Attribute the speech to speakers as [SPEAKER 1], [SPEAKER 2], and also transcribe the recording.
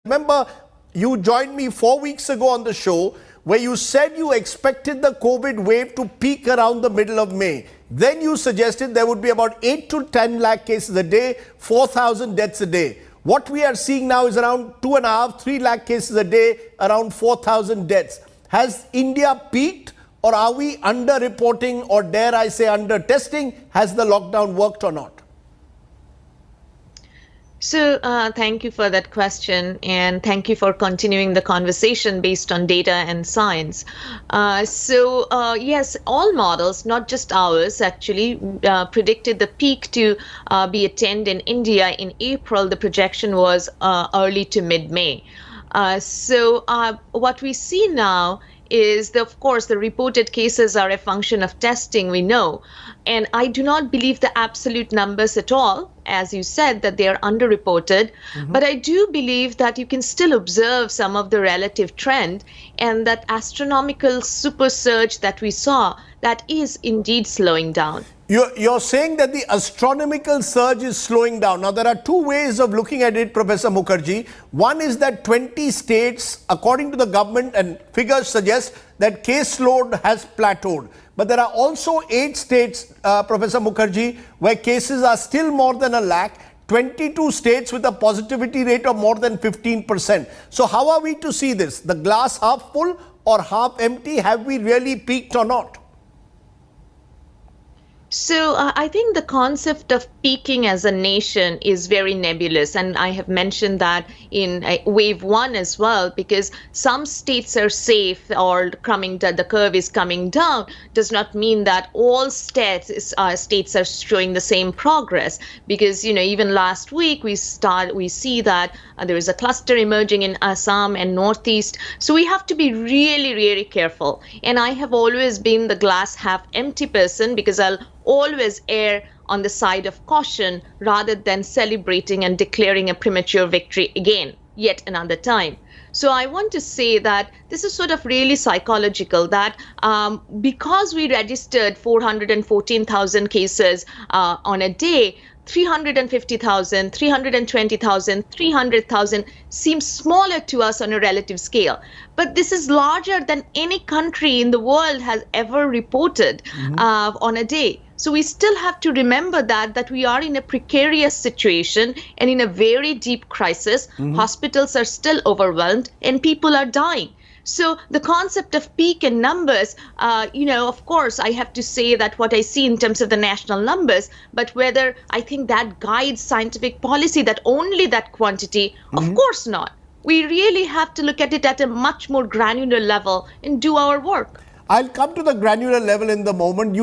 [SPEAKER 1] Remember, you joined me 4 weeks ago on the show where you said you expected the COVID wave to peak around the middle of May. Then you suggested there would be about 8 to 10 lakh cases a day, 4,000 deaths a day. What we are seeing now is around 2.5, 3 lakh cases a day, around 4,000 deaths. Has India peaked, or are we under-reporting, or dare I say under-testing? Has the lockdown worked or not?
[SPEAKER 2] So thank you for that question, and thank you for continuing the conversation based on data and science. Yes, all models, not just ours, actually predicted the peak to be attained in India in April. The projection was early to mid-May. What we see now is, of course, the reported cases are a function of testing, we know. And I do not believe the absolute numbers at all, as you said, that they are underreported. But I do believe that you can still observe some of the relative trend, and that astronomical super surge that we saw, that is indeed slowing down.
[SPEAKER 1] You're saying that the astronomical surge is slowing down. Now, there are two ways of looking at it, Professor Mukherjee. One is that 20 states, according to the government, and figures suggest that caseload has plateaued. But there are also 8 states, Professor Mukherjee, where cases are still more than 1 lakh. 22 states with a positivity rate of more than 15%. So how are we to see this? The glass half full or half empty? Have we really peaked or not?
[SPEAKER 2] So I think the concept of peaking as a nation is very nebulous, and I have mentioned that in wave 1 as well, because some states are safe or the curve is coming down does not mean that all states are showing the same progress, because even last week we see that there is a cluster emerging in Assam and Northeast. So we have to be really, really careful. And I have always been the glass half empty person, because I'll always err on the side of caution rather than celebrating and declaring a premature victory again, yet another time. So I want to say that this is sort of really psychological, that because we registered 414,000 cases on a day, 350,000, 320,000, 300,000 seems smaller to us on a relative scale. But this is larger than any country in the world has ever reported on a day. So we still have to remember that we are in a precarious situation and in a very deep crisis. Hospitals are still overwhelmed and people are dying. So the concept of peak in numbers, of course, I have to say that what I see in terms of the national numbers, but whether I think that guides scientific policy, that only that quantity, of course not. We really have to look at it at a much more granular level and do our work.
[SPEAKER 1] I'll come to the granular level in the moment.